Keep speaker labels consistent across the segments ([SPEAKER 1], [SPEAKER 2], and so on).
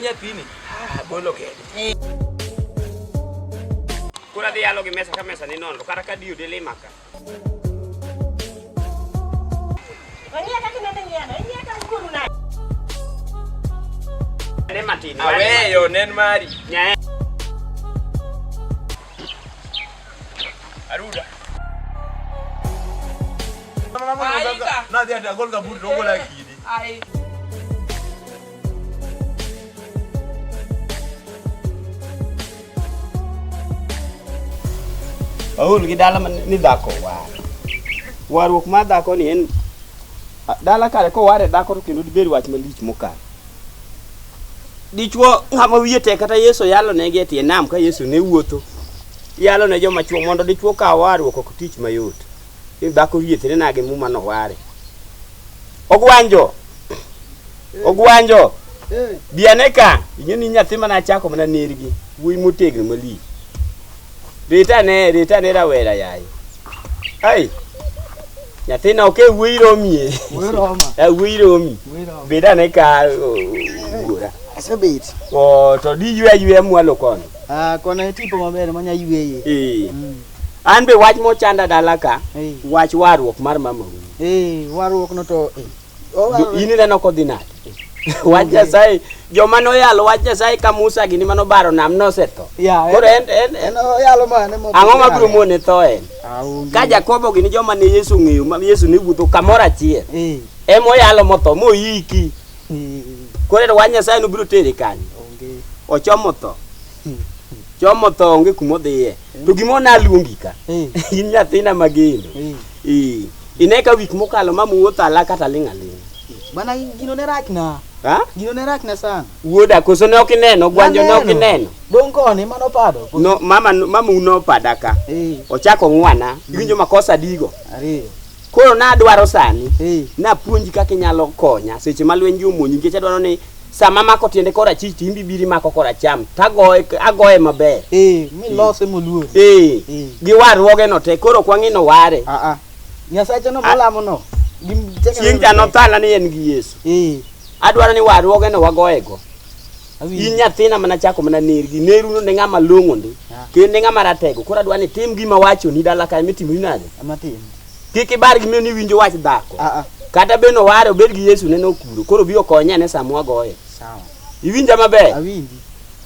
[SPEAKER 1] Nyathini bolo kede kura dhi yalo gi mesa ka mesa ni nono kata ka diyo dele maka ne matini aweyo nen mari nyae aruda na dia da gol ga buru dogo la kidi ai Aul gi dala man ni dako waruk ma dako ni en dala kare ko ware dako to kendo dibedi wach malich mokal dichwo ngama wiye tek kata Yesu yalo ne ge tie nam ka Yesu ne wuotho yalo ne joma chwo mondo dichwo ka waruk ok tich mayot ni dako wiye tere nage muma no ware ogwanjo bianeka inyoni nyathi mana chako mana nergi wuyi motegno malich Rita ne rawera yayi. Ai. Nyathina oke wiro mie. Wiro mi. Beda ne ka gura.
[SPEAKER 2] Asebet.
[SPEAKER 1] O to di ywe mwalo kono.
[SPEAKER 2] Kono tipo maber manya ywe.
[SPEAKER 1] An be wach mo chanda dalaka. Wach warruok mar mama.
[SPEAKER 2] Warruok no to
[SPEAKER 1] ini ne ko dinat. Wach Nyasaye joma no yalo wach Nyasaye ka Musa gini mano baro nam no seto. Koro en
[SPEAKER 2] yalo mane mo.
[SPEAKER 1] Ang'o mabiro mone to en. Ka Jakobo gini joma ne Yesu ng'iyo ma Yesu ni wuotho kamoro achiel. Emo yalo motho mo yiki. Koro wach Nyasaye no biro tere kanyo. Ochomo tho. Chomo tho onge kumo dhiye. To gimo na luongi ka. In nyathina magendo. Ineka wik mokalo mamuwuotho alaka talingalinga.
[SPEAKER 2] Bana gino ne rakna.
[SPEAKER 1] Ha?
[SPEAKER 2] Gino ne rakna sana.
[SPEAKER 1] Wuoda koso ne okineno, gwanjo ne okineno.
[SPEAKER 2] Don koni mano pado.
[SPEAKER 1] No mama uno padaka. Ochako ngwana, iwinjo makosa digo.
[SPEAKER 2] Ariyo.
[SPEAKER 1] Koro na dwaro sani. Na puonji kaka inyalo konya seche malwenji omonyi nikech adwaro ni sama mako tiende kora chich timbi biri mako kora cham. Agoye maber.
[SPEAKER 2] Mi lose moluor.
[SPEAKER 1] Gi warruoge no te koro kwang'ino ware.
[SPEAKER 2] Nyasaye no malamo no.
[SPEAKER 1] Chieng' jano thala ni en gi Yesu. Adwaro ni warruoge no wagoyego. In nyathina mana chako mana nergi. Neruno ne ng'ama long'o ndi. Kendo ng'ama ratego. Koro adwaro ni tim gima wacho ni dala kae mitimo ni nade.
[SPEAKER 2] Amatin.
[SPEAKER 1] Kik ibar gima ni winjo wach dhako. Kata beno ware obed gi Yesu ne nokuro. Koro biro konye ne sama wagoye.
[SPEAKER 2] Sawa.
[SPEAKER 1] Iwinja maber?
[SPEAKER 2] Awinji.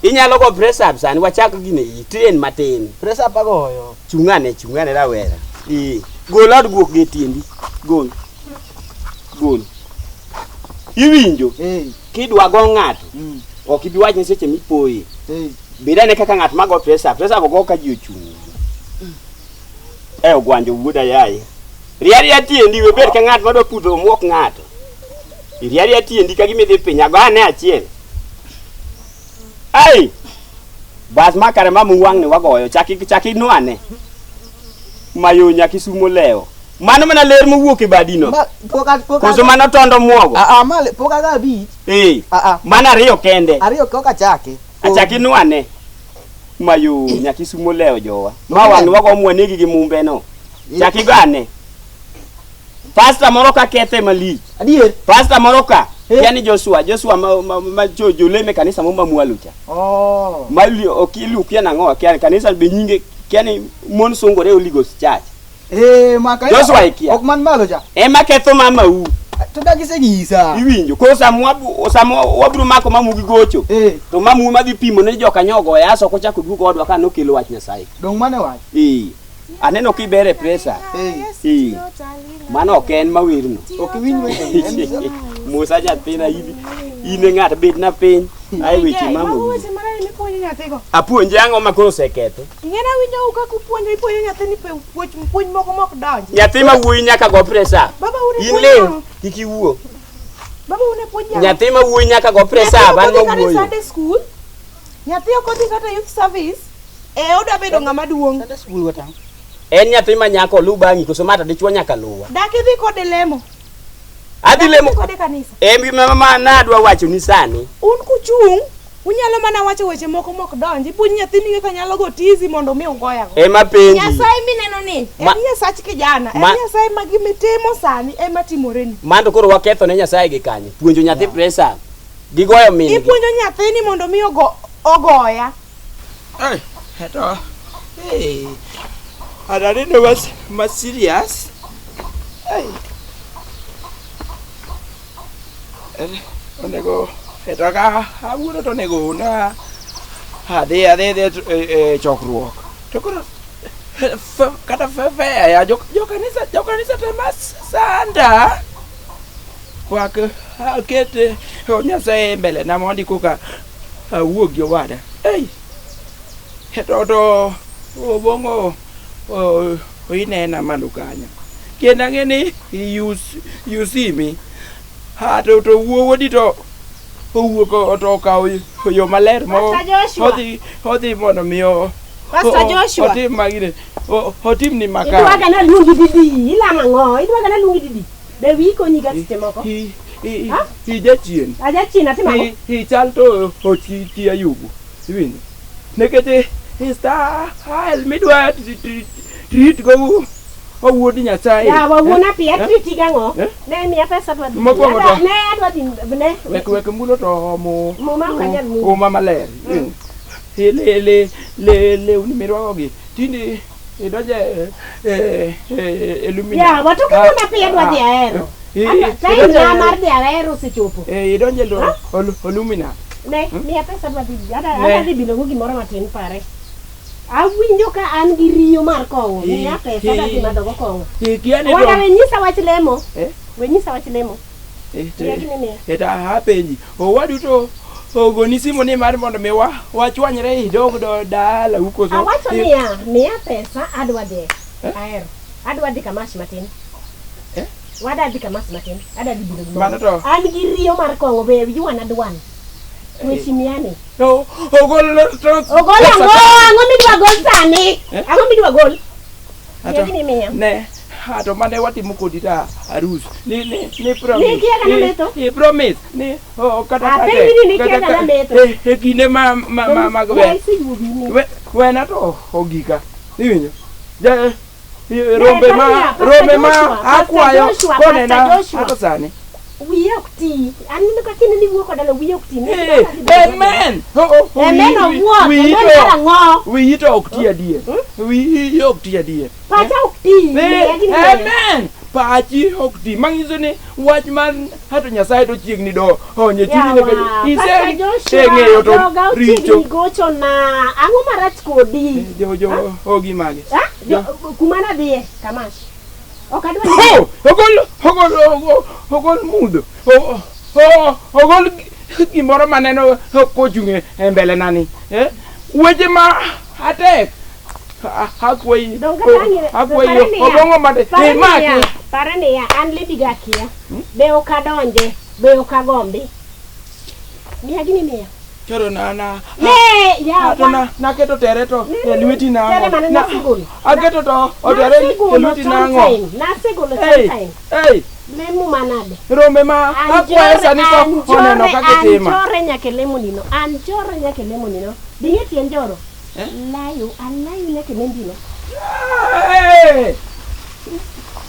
[SPEAKER 1] Inyalo go press up sani wachako gine train matin.
[SPEAKER 2] Press up agoyo.
[SPEAKER 1] Chungane rawera. Gol od guok ge tiendi. Gol. Iwinjo? Kidwa go ng'ato. Ok ibi wach ni seche mipoyi. Beda ne kaka ng'at mago press up go ka ji ochung'. Ogwanjo wuoda yaye. Riari tiendi we ber ka ng'at madwa pudho muok ng'ato. Riari tiendi ka gimidhi piny ago ane achiel. Ai. Bas makare mamu wang' ni wagoyo chaki nwane. Mayo nyaki sumo leo. Mano mana ler mowuok e badino. Koso mano tondo muogo.
[SPEAKER 2] Male poka ga bi.
[SPEAKER 1] Mana ariyo kende.
[SPEAKER 2] Ariyo koka chake.
[SPEAKER 1] Achaki nwane. Mayo nyaki sumo leo jowa. Ma wang' wago mwanegi gi mumbe no. Chaki gane. Pasta moro ka kethe malich.
[SPEAKER 2] Adier.
[SPEAKER 1] Pasta moro ka. Yani Joshua ma joleme kanisa mo mamwalu cha. Mali okilu kia nango kia kanisa be nyinge kiani mon songore Oligos Church.
[SPEAKER 2] Maka
[SPEAKER 1] Joshua ikia.
[SPEAKER 2] Ok man malo ja.
[SPEAKER 1] Ema ketho mama u.
[SPEAKER 2] To dagi se nyisa.
[SPEAKER 1] Iwinjo ko samo wabru mako mamu gi gocho. To mamu madhi pimo ne joka nyogo ya so ko chako duko odwa ka nokelo wach Nyasaye.
[SPEAKER 2] Dong mane wach?
[SPEAKER 1] Aneno kibere pressure. Mano ok en mawirno.
[SPEAKER 2] Ok winj weche.
[SPEAKER 1] Musa jathina ine ng'at bet na piny. Ai weche mamu. Apuonje ang'o makoro seketho.
[SPEAKER 3] Ng'ena winjo uka kupuonjo ipuonjo nyathini puonj moko mok donji.
[SPEAKER 1] Nyathi ma wuoyi nyaka go pressure.
[SPEAKER 3] Baba une
[SPEAKER 1] in lew kiki wuo.
[SPEAKER 3] Baba une puonjo.
[SPEAKER 1] Nyathi ma wuoyi nyaka go pressure ban go wuoyi.
[SPEAKER 3] Sunday school. Nyathi okodhi kata youth service. Oda bedo ng'ama duong'.
[SPEAKER 2] Sunday school wata.
[SPEAKER 1] En nyathi ma nyako lu bangi koso mata dichwo nyaka luwa.
[SPEAKER 3] Dak idhi kode lemo.
[SPEAKER 1] Adhi lemo
[SPEAKER 3] kode kanisa.
[SPEAKER 1] Mama nadwa wacho ni sani.
[SPEAKER 3] Un kuchung' unyalo mana wacho weche moko mok donji puonj nyathini kaka nyalo go tizi mondo mi ugoya go.
[SPEAKER 1] Ema penji.
[SPEAKER 3] Nyasaye mineno ni. En Nyasach kijana. En Nyasaye ma gimitimo sani ema timoreni.
[SPEAKER 1] Mando koro waketho ne Nyasaye gi kanyo. Puonjo nyathi presa. gigoyo min.
[SPEAKER 3] Ipuonjo nyathini mondo mi ogoya.
[SPEAKER 4] Ai, eto. Adani no was serious. Ai. Onego eto ka awuono to nego na adhi chokruok. To koro kata fefe ya jo kanisa tema sanda. Wak akete Nyasaye mbele na mondi kuka awuog jowada. Ei. Eto obongo inena malo kanyo. Kenda ngeni you see me. To wuodi to owuok to kawo yo maler mo odhi mondo miyo
[SPEAKER 3] Pastor Joshua
[SPEAKER 4] otim magine otim ni makare.
[SPEAKER 3] Idwaga na lungi didi ilama ngo idwaga na lungi didi be wi ko nyiga seche moko
[SPEAKER 4] hi jachien
[SPEAKER 3] atimo
[SPEAKER 4] hi chal to oti ayubu iwinjo nekete ista hal midwa treat go owuodi Nyasaye
[SPEAKER 3] ya wawuona pia treat gango ne mi pesa to ne adwadi ne
[SPEAKER 4] wek mbulo to mo
[SPEAKER 3] mama kanya mu
[SPEAKER 4] mama ler le unimirwagogi tindi idoje ilumina
[SPEAKER 3] ya watu kuna pia adwadi aero sai na mar de aero sechopo
[SPEAKER 4] idonje lo olumina
[SPEAKER 3] ne mi pesa adwadi ada di bilo gimoro matin pare awinjo ka an gi riyo mar kongo mi pesa da gima dogo kongo
[SPEAKER 4] kiani
[SPEAKER 3] wala wenyisa wach lemo wenyisa wach lemo
[SPEAKER 4] eta hapenji owadu to ogoni simu ni mar mondo mi wachwanyre idog do dala huko so
[SPEAKER 3] awacho niya miya pesa adwade aero adwadi kamash matin wada di kamash matin ada di bilo
[SPEAKER 4] mana to
[SPEAKER 3] an gi riyo mar kongo be yuana dwan wechimiani
[SPEAKER 4] ogol
[SPEAKER 3] ango midwa gol sani ango midwa gol
[SPEAKER 4] ne ato mane watimo kodi ta arus ni promise ni kata e kinde magwe wena to ogika iwinjo rombe ma akwayo konena ato sani
[SPEAKER 3] wiye okti anino ka kine ni wuoko dalo wiye okti
[SPEAKER 4] amen wiye to okti adie wiye okti adie
[SPEAKER 3] pacha okti
[SPEAKER 4] amen pachi okti mangiso ni wach man hato Nyasaye to chiegni do onye tijine ka ise ng'eyo to richo
[SPEAKER 3] gocho na ango marach kodi
[SPEAKER 4] jo ogi mage
[SPEAKER 3] kumana die kamash
[SPEAKER 4] ogol mudho ogol gimoro maneno kochung'e e mbele nani weche ma atek hakwayi obongo mate imaki
[SPEAKER 3] parani ya an libiga kia be okadonje be okagombi miya gini miya
[SPEAKER 4] choro na
[SPEAKER 3] ya
[SPEAKER 4] naketo tere to e lweti na aketo to otere e lweti na ngo
[SPEAKER 3] nasegolo sometime lemu manade
[SPEAKER 4] rombe ma akwaye sani ko oneno kaka tema
[SPEAKER 3] anjore nyake lemu nino dinge tien joro layo nyake lembino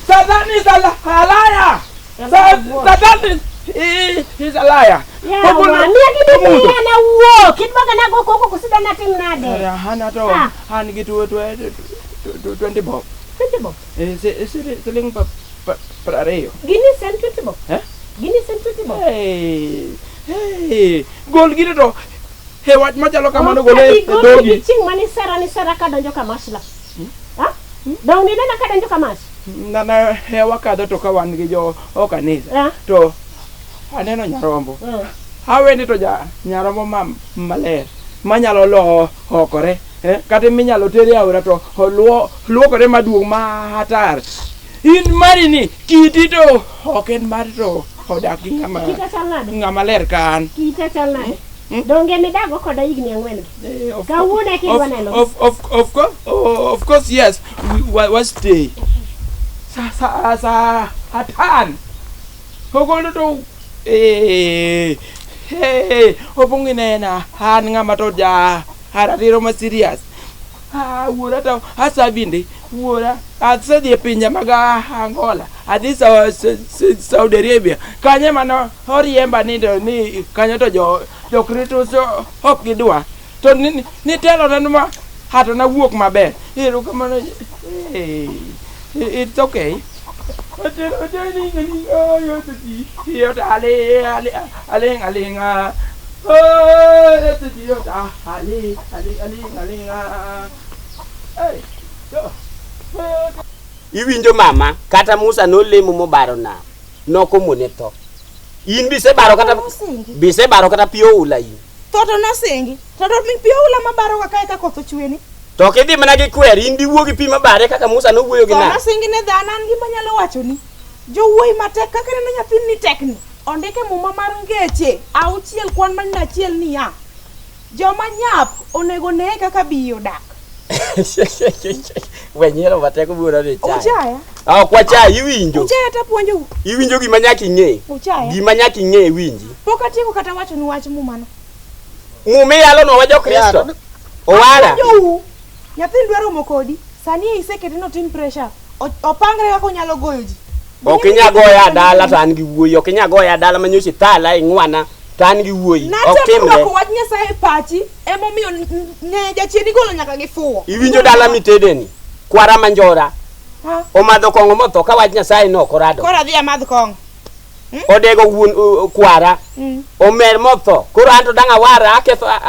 [SPEAKER 4] Satan is a liar. Satan is a liar.
[SPEAKER 3] Ya, mimi na uo kitwaga na goko kusida na tim nade.
[SPEAKER 4] Hana to han gitu 20 bob.
[SPEAKER 3] 20 bob.
[SPEAKER 4] Seling parareo.
[SPEAKER 3] Gini sen 20 bob. Gini sen 20 bob.
[SPEAKER 4] Hey. Gol gitu to. He wat machalo kamano gole dogi.
[SPEAKER 3] Ching mani sara ka donjo kamashla. Dong ni na ka donjo kamash.
[SPEAKER 4] Na hewa kadho to kawan gi jo kanisa. To aneno nyarombo. Hawendi to nyarombo maler manyalo lo okore kata minyalo tere aura to luokore maduong' ma atar in mari ni kiti to ok en mari to odak gi ng'ama ler kan
[SPEAKER 3] kita chalnade donge midago koda igni ang'wen kawuono kidwa neno
[SPEAKER 4] of course yes we stay sa atan ogolo to obongi nena han ng'ama to ja haratiro ma serious wuora to asa binde wuora asedhi e pinje mag Angola, adhi Saudi Arabia, kanye mano oriemba ni kanyo to jo Kristo ok gidwa, to ni telo na ma hato na wuok maber. Ero kamano, it's okay.
[SPEAKER 1] Iwinjo mama kata Musa nolemo mobaro na nokomone tho. In bise baro kata pio ula in.
[SPEAKER 5] Toto nosingi. Toto mi pio ula mabaro kakae ka koth ochweni.
[SPEAKER 1] To kidhi mana gi kwer in diwuogi pi mabare kaka Musa nowuoyo gi na.
[SPEAKER 5] Nosingi ne dhana an gima nyalo wacho ni. Jowuoyi matek kaka neno nyathi ni tekni. Ondike muma mar ngeche auchiel kwan man achiel ni ya. Joma nyap onego ne kaka biyo dak.
[SPEAKER 1] Wenyero mateko bura ni chai.
[SPEAKER 5] Uchaya?
[SPEAKER 1] Kwa chai iwinjo.
[SPEAKER 5] Uchaya ta puonjo.
[SPEAKER 1] Iwinjo gima nyaki ng'e.
[SPEAKER 5] Uchaya?
[SPEAKER 1] Gima nyaki ng'e winji.
[SPEAKER 5] Pok atieko kata wacho ni wach mumano.
[SPEAKER 1] Mume yalo no wajo Kristo. Owara.
[SPEAKER 5] Nyathi dwaro mokodi. Sani isekete no team pressure. Opangre kako nyalo goyo ji.
[SPEAKER 1] Okinya goya dala tan gi wuoyi, okinya goya dala manyoshi tala ingwana tan gi wuoyi.
[SPEAKER 5] Natemre. Ko wach Nyasaye pachi emo miyo ne jachieni golo nyaka gifuo.
[SPEAKER 1] Iwinjo dala mitedeni. Kwara manjora. Omadho kongo motho ka wach Nyasaye no korado.
[SPEAKER 5] Kora dhi amadh kongo.
[SPEAKER 1] Odego wuon kwara. Omer motho. Koro anto danga wara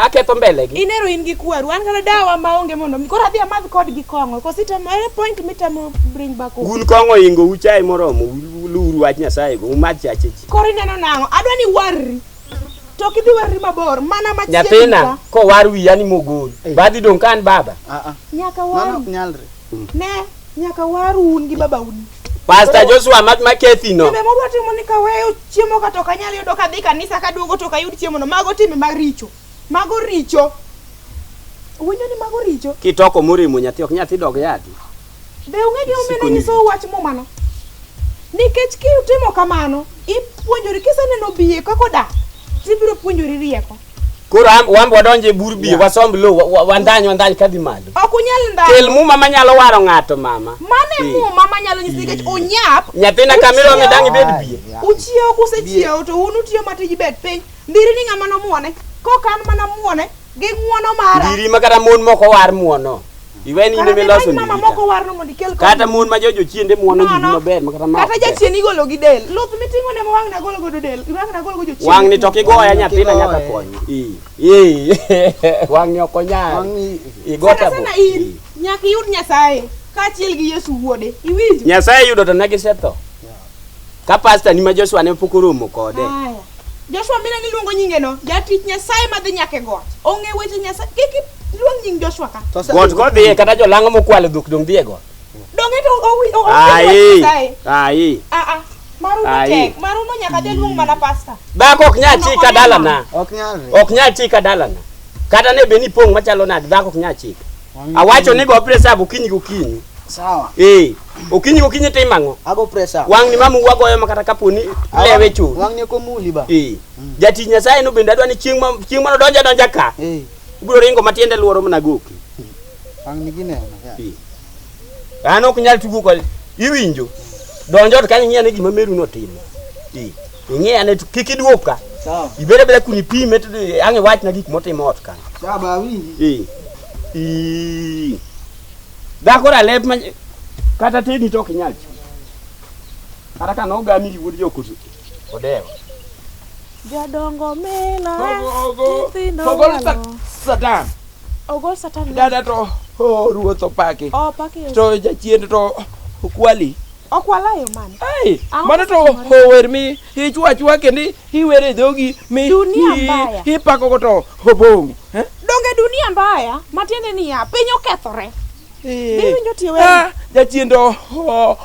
[SPEAKER 1] aketho mbele gi.
[SPEAKER 5] Inero in gi kwaru an kala dawa maonge mondo koro dhi amadh kod gi kongo. Kositamo point mitamo bring back.
[SPEAKER 1] Gun kongo ingo uchai moromo luru wach Nyasaye go umadh chachechi.
[SPEAKER 5] Koro ineno nango adwa ni warri. To kidhi warri mabor mana machiegni.
[SPEAKER 1] Nyathina ko war wiya ni mogol. Badhi dong kan baba.
[SPEAKER 5] Nyaka waru. Ne nyaka waru un gi baba un.
[SPEAKER 1] Pastor Joshua makethi no.
[SPEAKER 5] Bebe modwa timo ni kaweyo chiemo ka to kanyal yudo ka dhi kanisa ka duogo to kayud chiemo no mago time maricho. Mago richo. Winjo ni mago richo.
[SPEAKER 1] Kitoko murimo nyathi ok nyathi dog yadi.
[SPEAKER 5] Be ung'e gi omena nyiso wach mumano. Nikech ki utimo kamano, ipuonjori kiseneno biye kako dak. Tibiro puonjori rieko.
[SPEAKER 1] Koro wambo wadonje bur biye wasomb lo wandany kadhi malo.
[SPEAKER 5] Ok unyal ndany.
[SPEAKER 1] Kel muma manyalo waro ng'ato mama.
[SPEAKER 5] Mane muma manyalo nyisi nikech onyap.
[SPEAKER 1] Nyathina kamero ng'edangi bed biye.
[SPEAKER 5] Uchiewo kusechiewo to unu tiyo matiji bet piny. Ndiri ni ng'ama nomuone. Kokan mana muone gi ng'uono mara.
[SPEAKER 1] Ndiri makata mon moko war muono. Iweni ine meloso ndiri.
[SPEAKER 5] Mama moko war no mondo kel.
[SPEAKER 1] Kata mon ma jojo chiende muono gik maber makata ma.
[SPEAKER 5] Kata jachieni golo gi del. Luth miting'o ne wang' na golo godo del. Wang' na golo go jochieni.
[SPEAKER 1] Wang' ni to kigoya nyathina nyaka konyi. Wang' ni ok onyal. Igota bo.
[SPEAKER 5] Sana in nyaka yud Nyasaye kaachiel gi Yesu wuode. Iwinjo?
[SPEAKER 1] Nyasaye yudo to ne gisetho. Ka pastor ni ma Joshua ne pok oromo kode.
[SPEAKER 5] Joshua mina ni luongo nyinge no. Jatich Nyasaye madhi nyaka got. Ong'e weche Nyasaye. Kiki luong nying Joshua ka.
[SPEAKER 1] Got ko dhiye kata jolango mokwalo dhok dong dhiye got.
[SPEAKER 5] Donge to
[SPEAKER 1] Ai.
[SPEAKER 5] Maru tek. Maru no nyaka de luong mana pastor.
[SPEAKER 1] Dhako ok nyal chika dalana.
[SPEAKER 2] Ok
[SPEAKER 1] nyal chika dalana. Kata ne beni pong machalo nade dhako ok nyal chika. Awacho ni go press up okinyi gokinyi.
[SPEAKER 2] Sawa.
[SPEAKER 1] Okinyi gokinyi timang'o.
[SPEAKER 2] Ago press up.
[SPEAKER 1] Wang' ni mamu wagoyo makata kaponi lewe chu.
[SPEAKER 2] Wang' ni ko muli ba.
[SPEAKER 1] Jati Nyasaye no bende adwa ni chieng' mano donja ka. Ibiro ringo matiende luoro mana goki.
[SPEAKER 2] Wang' ni gineno.
[SPEAKER 1] An ok nyal tugo kod iwinjo. Donjo to kanyo ng'iyane gima meru no timo. Ing'iyane kik iduok ka.
[SPEAKER 2] Sawa.
[SPEAKER 1] Ibere bele kuni pime to ang'e wach na gik motimo ot kan.
[SPEAKER 2] Sawa ba winji.
[SPEAKER 1] Dhako ralep ma kata tedni to ok nyal chi. Kata ka nogami gi wuod jokoso. Odewo.
[SPEAKER 5] Jadongo mela.
[SPEAKER 4] Ogol Satan.
[SPEAKER 5] Ogol Satan.
[SPEAKER 4] Dada to ruoth opaki.
[SPEAKER 5] Opaki.
[SPEAKER 4] To jachien to okwali.
[SPEAKER 5] Okwalayo man.
[SPEAKER 4] Mana to hower mi ichwa kendi iwere dhogi mi
[SPEAKER 5] dunia mbaya.
[SPEAKER 4] Ipako go to hobong.
[SPEAKER 5] Donge dunia mbaya matiende ni ya piny okethore. Biwinjo tiwe.
[SPEAKER 4] Jachien to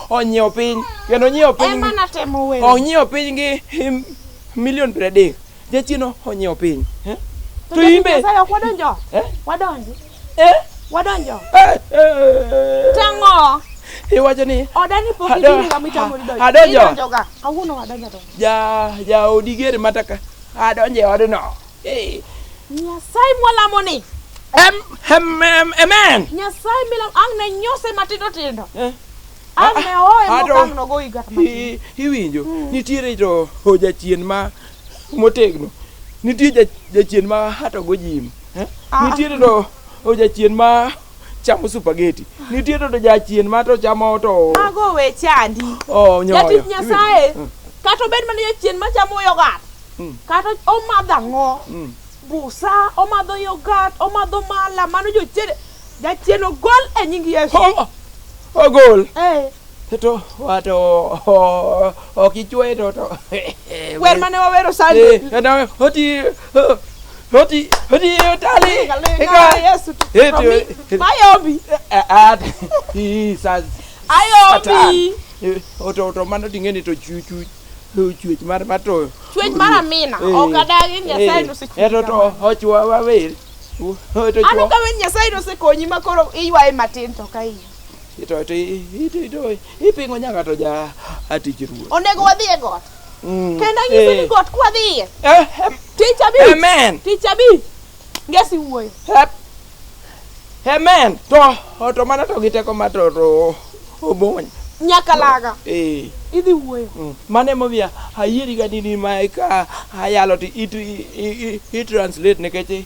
[SPEAKER 4] onyiewo piny. Kendo onyiewo piny.
[SPEAKER 5] Ema natemo wewe.
[SPEAKER 4] Onyiewo piny gi milion 30. Jachien onyiewo piny.
[SPEAKER 5] To imbe. Sasa wadonjo. Wadonjo. Wadonjo. Tango.
[SPEAKER 4] Iwacho ni
[SPEAKER 5] odani pokidini gamitamo ni dojo.
[SPEAKER 4] Adonjo.
[SPEAKER 5] Kawuono wadonjo to.
[SPEAKER 4] Ja odiger mataka. Adonje odno.
[SPEAKER 5] Nyasaye mwalamo ni.
[SPEAKER 4] Amen.
[SPEAKER 5] Nyasaye milam ang ne nyose matindo tindo. Ang ne oe mokang no go igat mati.
[SPEAKER 4] Iwinjo nitiere to hoja chien ma motegno. Nitie jachien ma hato go jim. Nitiere to hoja chien ma chamo spaghetti. Nitiere to jachien ma to chamo to
[SPEAKER 5] Mago we chandi.
[SPEAKER 4] Oh nyoyo.
[SPEAKER 5] Jatich Nyasaye. Kato ben man jachien ma chamo yogat. Kato o madango. Busa o madho yogat, o madho mala mano jochiende. Jachien ogol e nying Yesu.
[SPEAKER 4] Ogol. To wato okichwe to
[SPEAKER 5] wer mane wawero sande
[SPEAKER 4] hoti tali
[SPEAKER 5] Yesu mayombi ayombi
[SPEAKER 4] to mano tingeni to chuch mar mato
[SPEAKER 5] chuch mar amina okadagi Nyasaye no sechuch
[SPEAKER 4] to ochwa wawer
[SPEAKER 5] ano ka wen Nyasaye no sekonyi makoro iywae matin to kai
[SPEAKER 4] to ipingo nyaka to ja atich ruoth
[SPEAKER 5] onego wadhi e got kenda nyisi ni got kwadhi tich abi
[SPEAKER 4] amen
[SPEAKER 5] tich abi ngesi wuoyo
[SPEAKER 4] amen to mana to giteko mato obony
[SPEAKER 5] nyaka laga idhi wuoyo
[SPEAKER 4] mane movia ayieri ga dini ma ka ayalo to it translate nekete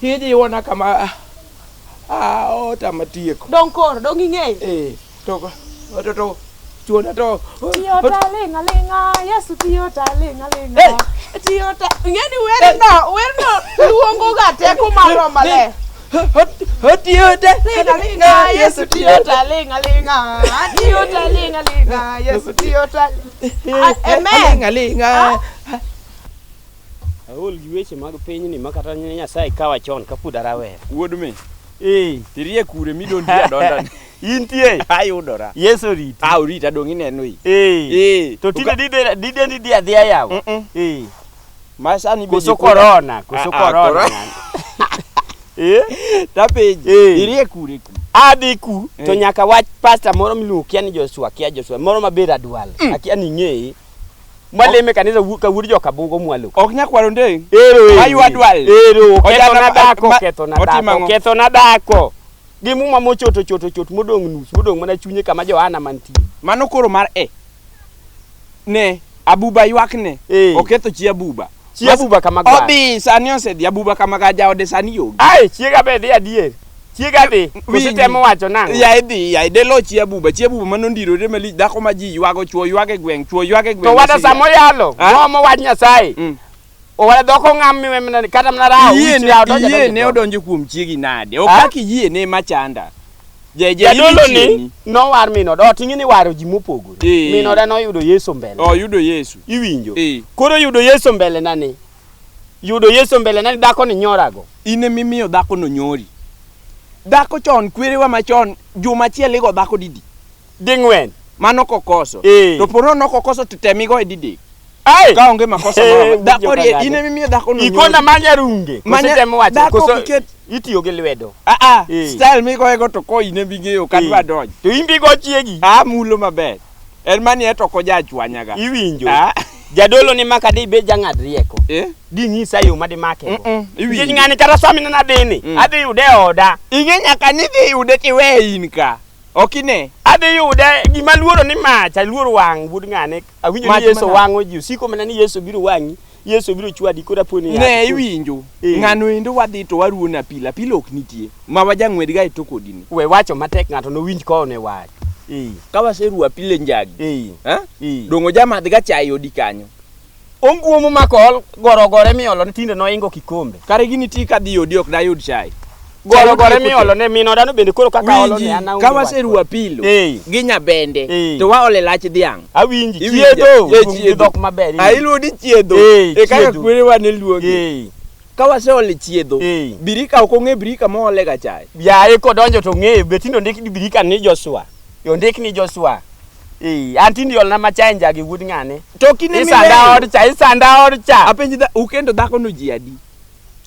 [SPEAKER 4] hiji wona kama otamatieko
[SPEAKER 5] dong kor dong ing'eyo
[SPEAKER 4] to chuona to
[SPEAKER 5] tiyota linga Yesu tiyota linga tiyota ngeni werno luongo ga teko mar male
[SPEAKER 4] tiyota
[SPEAKER 5] linga Yesu tiyota linga tiyota linga Yesu tiyota amen
[SPEAKER 4] linga
[SPEAKER 1] aol giweche mag piny ni makata Nyasaye kawa chon kapud arawer
[SPEAKER 4] wuod me
[SPEAKER 1] tirie
[SPEAKER 4] kure midon dia dondan
[SPEAKER 1] intie
[SPEAKER 4] ayudora
[SPEAKER 1] Yesu rit
[SPEAKER 4] rita dong ineno yi
[SPEAKER 1] to tinde dide dia dhia yawo
[SPEAKER 4] masani
[SPEAKER 1] koso corona
[SPEAKER 4] tapeji irie kure
[SPEAKER 1] adhi ku to nyaka wach pastor moro miluongo kia ni Joshua moro maber adwal akia ni ng'eye mwaleme kanisa ka wuri joka bugo mwalo
[SPEAKER 4] ok nyakwaro ndeng
[SPEAKER 1] ayu adwal ketho na dako gimuma mochoto modong nus modong mana chunye kama Johana mantie
[SPEAKER 4] mano koro mar ne abuba ywakne oketho chi abuba
[SPEAKER 1] kama ga
[SPEAKER 4] obi sani osedi abuba kama ga jaode sani yogi
[SPEAKER 1] ai chiega be dhi adier chiega dhi kusitemo wacho nango
[SPEAKER 4] ya ide lo chi abuba mano ndirore mali dako ma ji ywago chuo ywage gweng
[SPEAKER 1] to wada samo yalo momo wach Nyasaye o wada doko ng'am kata mna rawo
[SPEAKER 4] yie ne odonjo kuom chiegi nade okaki yie ne machanda
[SPEAKER 1] jadolo ni no war mino do tingi ni waro ji mopogore mino da no yudo Yesu mbele
[SPEAKER 4] yudo Yesu
[SPEAKER 1] iwinjo koro yudo Yesu mbele nani dako ni nyorago
[SPEAKER 4] ine mimiyo dako no nyori dako chon kwerewa machon juma chiel igo dako
[SPEAKER 1] dingwen
[SPEAKER 4] mano kokoso to poro no kokoso tutemigo e didi ka onge makosa dako rie ine mimiyo dako no nyori
[SPEAKER 1] ikona manya runge kusitemo wacho koso itiyo gi lwedo
[SPEAKER 4] style migo ego to ko ine bigeo kadwa doj
[SPEAKER 1] to imbigo chiegi
[SPEAKER 4] mulo maber en mani eto ko jachwanyaga
[SPEAKER 1] iwinjo jadolo ni makadi be jang'ad rieko di nyisa yo madi make iwinjo ng'ani kata swamina na dini adhi yude oda
[SPEAKER 4] ing'e nyaka ni dhi yude tiwe in ka okine
[SPEAKER 1] adhi yude gima luoro ni macha luoro wang bud ng'ane awinjo ni Yesu wango ji siko mana ni Yesu biro wangi Yesu biro chwadi koda poni
[SPEAKER 4] ne iwinjo ng'ano endo wadhi to waruona pila ok nitie ma wajang'wed ga to kodini
[SPEAKER 1] we wacho matek ng'ato no winj ko ne wach
[SPEAKER 4] ka waseruwa pile njagi dongo jamadh ga chai odi kanyo
[SPEAKER 1] onguomo makol gorogore miolo tinde noingo kikombe
[SPEAKER 4] kare gini ti kadhi odi ok dayud chai
[SPEAKER 1] gorogore miolo ne mino dano bende koro kaka olo ne ana
[SPEAKER 4] ka waseruwa pilo gi nyabende to waole lach dhiang
[SPEAKER 1] awinji chiedho dhok maber
[SPEAKER 4] ailudi chiedho kaka kwerewa ne luonge ka waseole chiedho birika ok ong'e birika moole ga chai
[SPEAKER 1] yaye kodonjo to ng'eyo betindo ndik birika ni Joshua yo ndik ni Joshua antindi olna machai njagi wuod ng'ane
[SPEAKER 4] to kine
[SPEAKER 1] isanda od cha
[SPEAKER 4] apenji da ukendo dhako no ji adi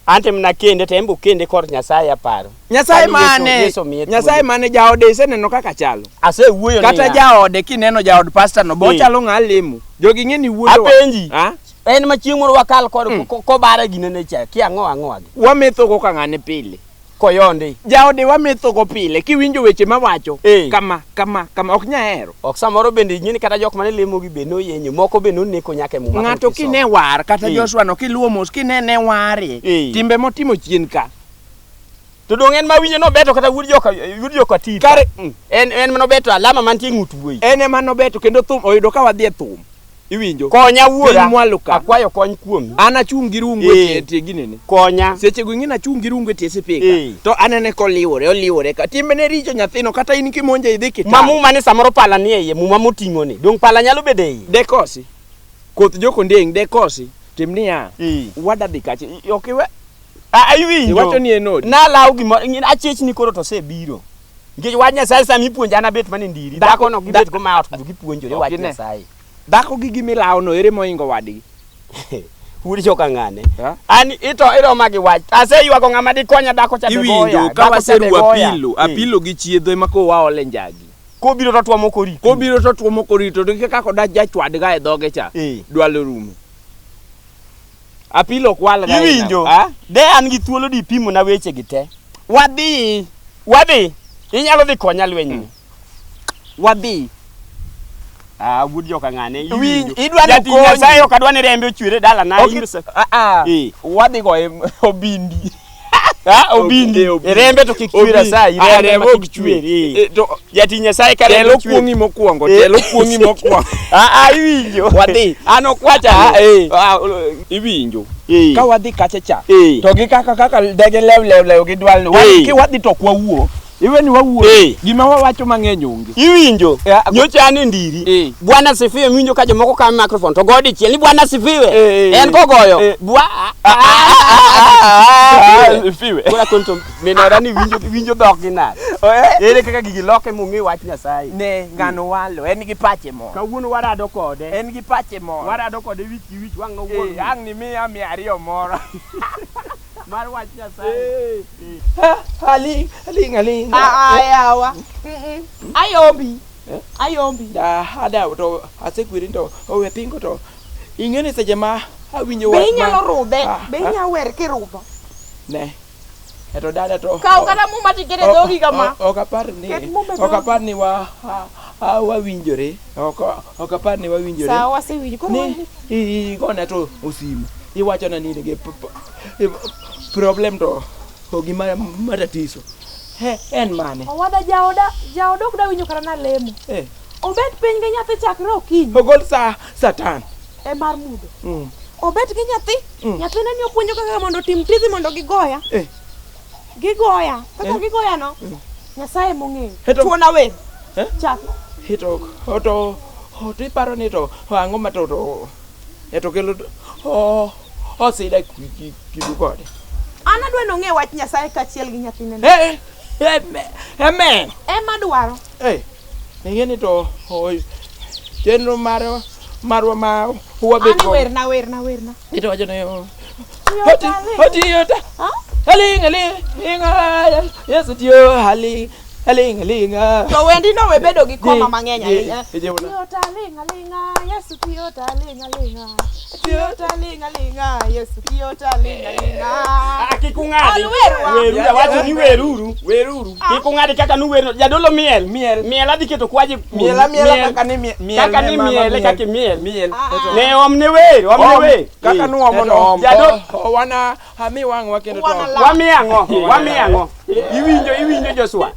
[SPEAKER 1] ante mna kende tembo kende kor Nyasaye aparo
[SPEAKER 4] Nyasaye mane jaode iseneno kaka chalo
[SPEAKER 1] ase wuoyo
[SPEAKER 4] kata jaode kineno jaod pastor no bo chalo ng'a lemo jogi ng'eni wuoyo
[SPEAKER 1] apenji en machieng' moro wakal kod ko bara ginene cha ki ang'o gi
[SPEAKER 4] wametho go ka ng'ane pile
[SPEAKER 1] koyonde.
[SPEAKER 4] Jaode wametho go pile kiwinjo weche mawacho kama ok nyahero.
[SPEAKER 1] Ok samoro bende nyini kata jok mane lemo gi beno yenyo moko beno neko nyake muma.
[SPEAKER 4] Ng'ato kine war kata Joshua no kiluo mos kinene ware timbe motimo chien ka.
[SPEAKER 1] To dong en mawinjo no beto kata wuod joka tip.
[SPEAKER 4] Kare
[SPEAKER 1] en mano beto alama mantie ng'ut wuoyi.
[SPEAKER 4] En ema no beto kendo thum oyudo ka wadhi e thum. Iwinjo?
[SPEAKER 1] Konya wuora.
[SPEAKER 4] Akwayo kony kuomi. Ana chung gi rungu e tie ginene.
[SPEAKER 1] Konya.
[SPEAKER 4] Seche go ngina chung gi rungu e tie sipika. To anene ko oliwore ka timbe ne richo nyathino kata in kimonje idhi kita.
[SPEAKER 1] Mamu mane samoro pala ni eye muma moting'o ni. Dong pala nyalo bede iye.
[SPEAKER 4] Dekosi. Koth joko ndeng dekosi. Timni ya. Wada dhi kache. Okiwe.
[SPEAKER 1] Iwinjo.
[SPEAKER 4] Iwacho ni enodi.
[SPEAKER 1] Na law gimoro achech ni koro to sebiro. Nikech wach Nyasaye sami puonja na bet mane ndiri. Dhako no gibet go ma ot kudu gipuonjore wach Nyasaye.
[SPEAKER 4] Dhako gi gimilawo no ere moingo wadgi.
[SPEAKER 1] Uri joka ng'ane. Ani ito magi wach. Aseywago ng'ama di konya dhako cha beboya.
[SPEAKER 4] Iwinjo ka waseru apilo gi chiedho ema ko waole njagi.
[SPEAKER 1] Kobiro to tuomo korito.
[SPEAKER 4] To kako da jachwad ga e dhoge cha. Dwalo rumo. Apilo kwal ga.
[SPEAKER 1] Iwinjo. De an gi thuolo di pimo na weche gi te.
[SPEAKER 4] Wadhi.
[SPEAKER 1] Inyalo dhi konya lweny.
[SPEAKER 4] Wadhi.
[SPEAKER 1] Wuod joka ng'ane
[SPEAKER 4] iwinjo. Idwa
[SPEAKER 1] ni Nyasaye ok adwa ni rembe ochwere dala na.
[SPEAKER 4] Wadhi go obindi.
[SPEAKER 1] Obindi. Rembe to kik chwera sai.
[SPEAKER 4] Rembe ok chwere.
[SPEAKER 1] To jati Nyasaye ka
[SPEAKER 4] rembe kuongi mokwongo.
[SPEAKER 1] Iwinjo.
[SPEAKER 4] Wadhi.
[SPEAKER 1] An ok wacha.
[SPEAKER 4] Iwinjo. Ka wadhi kache cha. To gi kaka dege lew gi dwalno. Wadhi to kwawuo. Iwe ni wawuo. Gima wawacho mang'eny onge.
[SPEAKER 1] Iwinjo. Nyocha ane ndiri. Bwana sifiwe winjo ka jomoko kama microphone to godi chiel ni Bwana sifiwe. En kogoyo.
[SPEAKER 4] Sifiwe.
[SPEAKER 1] Kora konto menora ni winjo dhok gi nade. Ere kaka gigi loke mung'e wach Nyasaye.
[SPEAKER 4] Ne ngano walo en gi pache mo.
[SPEAKER 1] Kawuono warado kode.
[SPEAKER 4] En gi pache mo.
[SPEAKER 1] Warado kode wich wang' no wuon.
[SPEAKER 4] Ang ni miya 200 moro.
[SPEAKER 1] Mar wach Nyasaye.
[SPEAKER 4] Haling.
[SPEAKER 5] Ayawa. Ayombi.
[SPEAKER 4] Ada to asekwiri to owe pingo to. Ing'eni seche ma awinjo
[SPEAKER 5] wach. Be inyalo rudhe. Be inyalo wer kirudho.
[SPEAKER 4] Ne. Eto dada to.
[SPEAKER 5] Kaw kata muma tikere dhogi kama.
[SPEAKER 4] Ok apar ni wawinjore. Ok apar ni wawinjore.
[SPEAKER 5] Sawa wasewinjo. Koro
[SPEAKER 4] gona to osimu. Iwacho na nini ge problem to gima matatizo. En mane?
[SPEAKER 5] Owada jaoda ok da winjo kara na lemo. Obet piny gi nyathi chakre okinyi.
[SPEAKER 4] Ogol satan.
[SPEAKER 5] E mar mudo. Obet gi nyathi. Nyathi ne ni opuonjo kaka mondo tim tizi mondo gigoya. Gigoya. Kaka gigoya no. Nyasaye mong'eyo. Tuona we. Chak.
[SPEAKER 4] To iparo ni to ang'o ma to eto kelo osida kidu kode.
[SPEAKER 5] An adwa nong'e wach Nyasaye kachiel gi nyathine.
[SPEAKER 4] Amen.
[SPEAKER 5] Ema dwaro.
[SPEAKER 4] Ng'eni to chenro marwa ma wabet ko.
[SPEAKER 5] Werna.
[SPEAKER 4] Ito wacho ne hoti yota. Haling. Yes tiyo haling.
[SPEAKER 5] To wendi no we bedo gi koma mang'eny ahinya.
[SPEAKER 4] Tiyota
[SPEAKER 5] linga, Yesu tiyota linga. Tiyota linga, Yesu tiyota linga.
[SPEAKER 1] Kikung'adi. Weru wacho ni weruru. Kikung'adi kaka nu weru. Jadolo miel adhi keto kwaje.
[SPEAKER 4] Miel kaka ni miel.
[SPEAKER 1] Kaka miel. Ne omne wer.
[SPEAKER 4] Kaka nu omo. Jadolo wana hami wang wakendo to.
[SPEAKER 1] Wamiang'o. Iwinjo Joshua.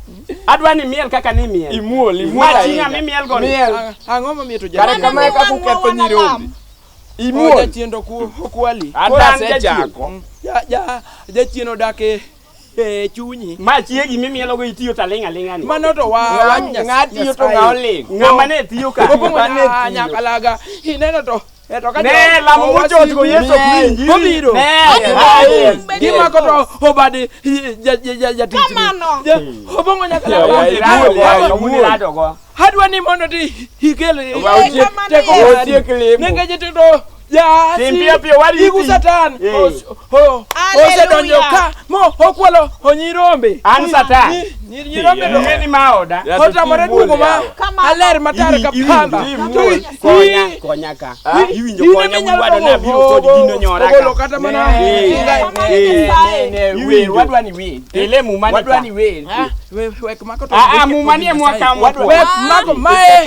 [SPEAKER 1] Adwa ni miel kaka ni miel.
[SPEAKER 4] Imuol.
[SPEAKER 1] Machinga mi miel go.
[SPEAKER 4] Ang'o ma mieto jara kama ka kuketho nyirombe. Imuol chiendo kwali.
[SPEAKER 1] Adan jachako.
[SPEAKER 4] Jachieno dake chunyi.
[SPEAKER 1] Ma chiegi mi mielo go itiyo talinga ni.
[SPEAKER 4] Mano to
[SPEAKER 1] ng'atiyo to ng'aoling. Ng'ama ne tiyo ka.
[SPEAKER 4] Nyakalaga. Ineno to
[SPEAKER 1] ne lamo muchot go Yesu kwinji.
[SPEAKER 4] Kobiro. Gima ko to obadi jatich.
[SPEAKER 5] Kamano.
[SPEAKER 4] Obongo nyakalaga. Hadwa ni mondo ti hikele. Nenge jitito. Ya
[SPEAKER 1] pia wari
[SPEAKER 4] igu satan. Osedonjo ka mo okwalo onyirombe.
[SPEAKER 1] An satan.
[SPEAKER 4] Nyirombe
[SPEAKER 1] ngeni maoda.
[SPEAKER 4] Hota mare dugo ma aler matar ka pamba.
[SPEAKER 1] Konya ka. Iwinjo konya wado na biro kod gino nyora ka.
[SPEAKER 4] Ogolo kata mana.
[SPEAKER 6] Wadwa ni we.
[SPEAKER 1] Ele mumani.
[SPEAKER 6] Wadwa ni we.
[SPEAKER 4] Wek mako to.
[SPEAKER 1] Mumani e mwaka mwa.
[SPEAKER 4] Wek mako mae.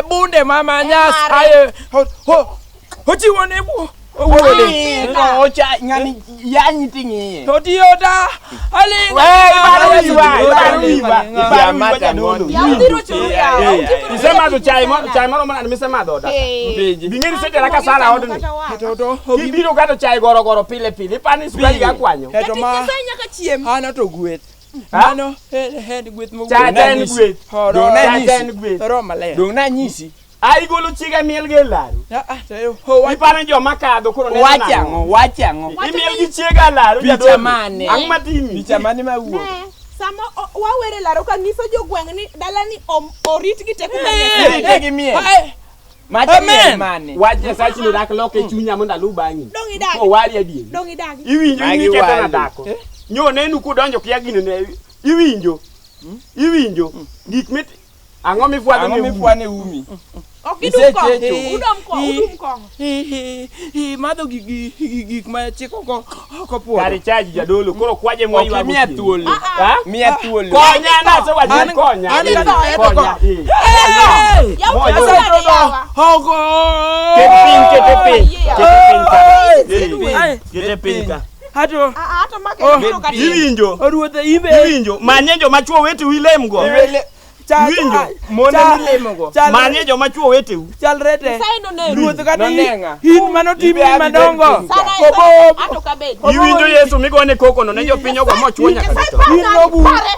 [SPEAKER 4] Bunde mama nyas aye. Hoti wone bu.
[SPEAKER 6] Ocha ngani yanyi tingi.
[SPEAKER 4] Toti yoda. Ali.
[SPEAKER 1] Nisema to chai moro mana nimesema doda. Bingeni sete raka sala odni.
[SPEAKER 4] Toto.
[SPEAKER 1] Ibiro gato chai goro pile. Pani sukari ga kwanyo.
[SPEAKER 4] Heto ma.
[SPEAKER 5] Nyaka chiem.
[SPEAKER 4] Ana to gwet. Ano head gwet mo.
[SPEAKER 1] Chai gwet.
[SPEAKER 4] Dona gwet. Roma le.
[SPEAKER 6] Dona nyisi.
[SPEAKER 1] Ai golo chiga miel ge laru. Ipano jo makado koro ne.
[SPEAKER 6] Wachango.
[SPEAKER 1] Imiel gi chiga laru.
[SPEAKER 6] Bichamane.
[SPEAKER 1] Ang matimi.
[SPEAKER 6] Bichamane mawuo.
[SPEAKER 5] Sama wawere laro ka nyiso jogweng ni dalani orit gi teku
[SPEAKER 6] Tegi mie. Mane.
[SPEAKER 1] Waje sachi no dak loke chunya monda lu banyi.
[SPEAKER 5] Dongi dagi.
[SPEAKER 1] Ko wari adi.
[SPEAKER 5] Dongi dagi.
[SPEAKER 1] Iwinjo ni keto na dako. Nyo nenu ku donjo kia gino ne. Iwinjo. Gik mit Ango mi fuane
[SPEAKER 6] umi.
[SPEAKER 5] Udum ko.
[SPEAKER 4] Mado gik ma chiko ko puo.
[SPEAKER 1] Kari chaji jadolo koro kwaje mo yiwa
[SPEAKER 6] mia thuolo. Mia thuolo.
[SPEAKER 1] Konya na so waje konya. Konya.
[SPEAKER 4] Hogo.
[SPEAKER 1] Kete pinka.
[SPEAKER 4] Hato.
[SPEAKER 5] Ato make biro ka.
[SPEAKER 1] Iwinjo.
[SPEAKER 4] Oruothe ibe.
[SPEAKER 1] Iwinjo. Manyenjo machuo wetu wilemgo. Winjo
[SPEAKER 6] mone milemogo
[SPEAKER 1] manye joma chuo weteu
[SPEAKER 4] chalrete ruoth kata
[SPEAKER 6] nenga
[SPEAKER 4] hin mano timi madongo
[SPEAKER 5] ato kabed
[SPEAKER 1] iwinjo Yesu migone koko no ne jopinyo go mochuo nyaka to
[SPEAKER 4] hin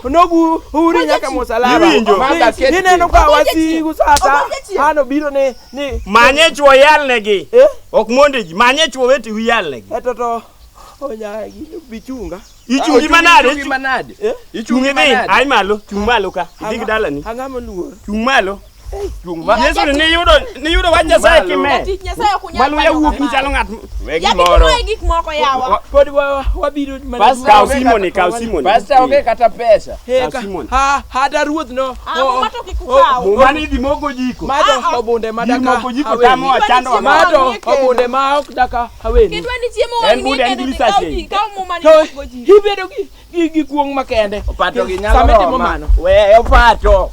[SPEAKER 4] nobu uri nyaka mosalaba
[SPEAKER 1] iwinjo
[SPEAKER 4] ineno ka wasigu sasa ano biro ni
[SPEAKER 1] manye chuo yalnegi ok mondeji manye chuo weteu yalnegi
[SPEAKER 4] etoto onyagi bichunga
[SPEAKER 1] Ichungi manade? Ichungi be ai malo, chung malo ka. Dig dala ni.
[SPEAKER 4] Angamo luor.
[SPEAKER 1] Chung malo. Yesu ni yudo wanja sai kime. Malu ya wuok ni chalo ngat.
[SPEAKER 6] Wegi moro.
[SPEAKER 5] Gik moko yawa.
[SPEAKER 4] Pod wabiro
[SPEAKER 1] Pastor Simon.
[SPEAKER 6] Pastor oge kata pesa.
[SPEAKER 1] Simon.
[SPEAKER 4] Hata ruoth no.
[SPEAKER 5] Mato kikukaw.
[SPEAKER 1] Mumani di mogo jiko.
[SPEAKER 4] Mado obunde madaka.
[SPEAKER 1] Mogo jiko tamo achando wa
[SPEAKER 4] mado obunde ma ok daka haweni.
[SPEAKER 5] Kidwa ni chiemo wang'i kendo kaw mumani mogo jiko.
[SPEAKER 4] Hibedo gi kuong makende.
[SPEAKER 6] Opato gi nyalo
[SPEAKER 4] Sameti mo mano.
[SPEAKER 6] We opato.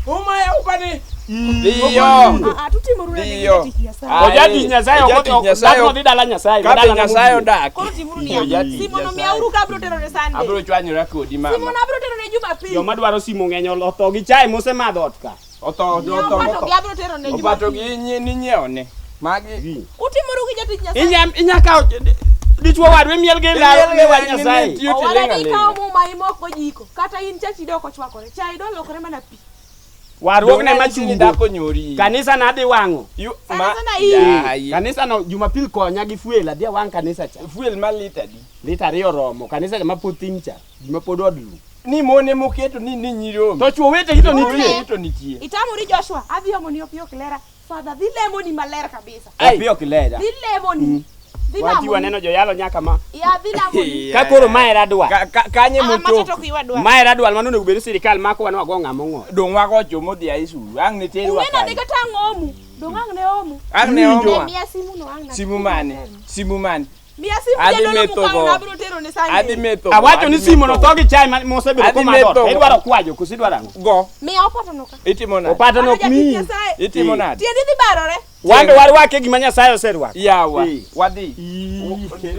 [SPEAKER 4] Uma ya upani.
[SPEAKER 6] Dio.
[SPEAKER 5] Tutimo runa
[SPEAKER 6] Dio.
[SPEAKER 1] Ojati nyasaye okoto di dala nyasaye.
[SPEAKER 6] Kabe nyasaye odak.
[SPEAKER 5] Koro timuru ni. Simono mi auru ka bro tero ne Sunday.
[SPEAKER 6] Abro chwanyora kodi mama.
[SPEAKER 5] Simono abro tero ne Jumapili.
[SPEAKER 1] Joma dwaro simo ng'enyo loto gi chai mose madho ot ka.
[SPEAKER 6] Oto.
[SPEAKER 5] Abro tero ne Jumapili.
[SPEAKER 6] Opato gi ni nyeone. Magi.
[SPEAKER 5] Utimuru gi jatich nyasaye.
[SPEAKER 1] Inyaka dichwo wadwe miel ge laro ge wa nyasaye.
[SPEAKER 5] Owada di kaw muma imoko jiko. Kata in chachi doko chwakore. Chai do lokore mana pi.
[SPEAKER 1] Warwok ne machungo
[SPEAKER 6] dako nyori.
[SPEAKER 1] Kanisa na di wango.
[SPEAKER 5] Kanisa
[SPEAKER 1] no Jumapil konya gi fuel adi wang kanisa cha.
[SPEAKER 6] Fuel malita di.
[SPEAKER 1] Lita riyo romo. Kanisa ma putin cha. Gima pod odlu.
[SPEAKER 6] Ni mone moketo ni nyiromo.
[SPEAKER 1] To chwo wete hito nitie.
[SPEAKER 5] Itamuri Joshua. Adhi omoni opio klera. Father dhi lemo ni maler kabisa.
[SPEAKER 1] Opio klera.
[SPEAKER 5] Dhi lemo ni.
[SPEAKER 1] Wati waneno jo yalo nyaka ma.
[SPEAKER 5] Ya dhi lamo ni.
[SPEAKER 1] Ka koro maera dwa.
[SPEAKER 6] Kanye moto.
[SPEAKER 1] Maera dwa mano ne ubedo sirikal mako wan wago ng'amo ngo.
[SPEAKER 6] Dong wago chomo dhi aisu. Ang ne teru wa.
[SPEAKER 5] Ngena de kata ngomu. Dong ang ne omu.
[SPEAKER 6] Ang ne omu.
[SPEAKER 5] Mia simu no ang na.
[SPEAKER 6] Simu mane.
[SPEAKER 5] Mia simu jalo mukao na bro tero ne Sunday.
[SPEAKER 6] Adi meto.
[SPEAKER 1] Awacho ni simu no togi chai mose bedo ko madot. Edwaro kwajo kosidwaro ang'o.
[SPEAKER 6] Go.
[SPEAKER 5] Mia opato no ka.
[SPEAKER 6] Itimo nade.
[SPEAKER 1] Opato no mi.
[SPEAKER 6] Itimo nade.
[SPEAKER 5] Tiendi dhi barore.
[SPEAKER 1] Wando warwake gima Nyasaye oserwako.
[SPEAKER 6] Yawa. Wadhi.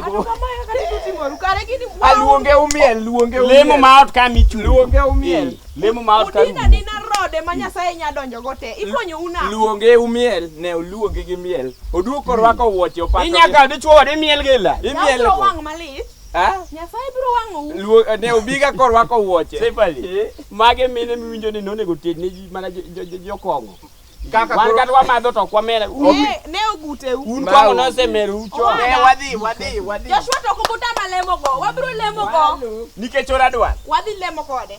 [SPEAKER 5] Ano kamae kare tutimoru kare gini.
[SPEAKER 6] Luonge umiel.
[SPEAKER 1] Lemo ma ot ka michu.
[SPEAKER 6] Luonge umiel.
[SPEAKER 1] Lemo ma ot ka.
[SPEAKER 5] Udina dina rode ma Nyasaye nya donjo go te. Ikonyo una.
[SPEAKER 6] Luonge umiel. Ne oluonge gi miel. Oduoko rwako wuoche opato.
[SPEAKER 1] Inyaka dichwo wade miel ge la.
[SPEAKER 6] Imiel
[SPEAKER 5] ko. Wang malit. Nyasaye biro wango.
[SPEAKER 6] Ne obiga korwako wuoche.
[SPEAKER 1] Sepali. Mage mine miwinjo ni nonego tedne ji mana jokongo. Kaka wan kadwa madho to kwamera.
[SPEAKER 5] Ne oguteu.
[SPEAKER 1] Un kongo no semeru ucho.
[SPEAKER 6] Wadhi.
[SPEAKER 5] Joshua to kubuta malemo go. Wabiro lemo go.
[SPEAKER 1] Nikech ora dwa.
[SPEAKER 5] Wadhi lemo kode.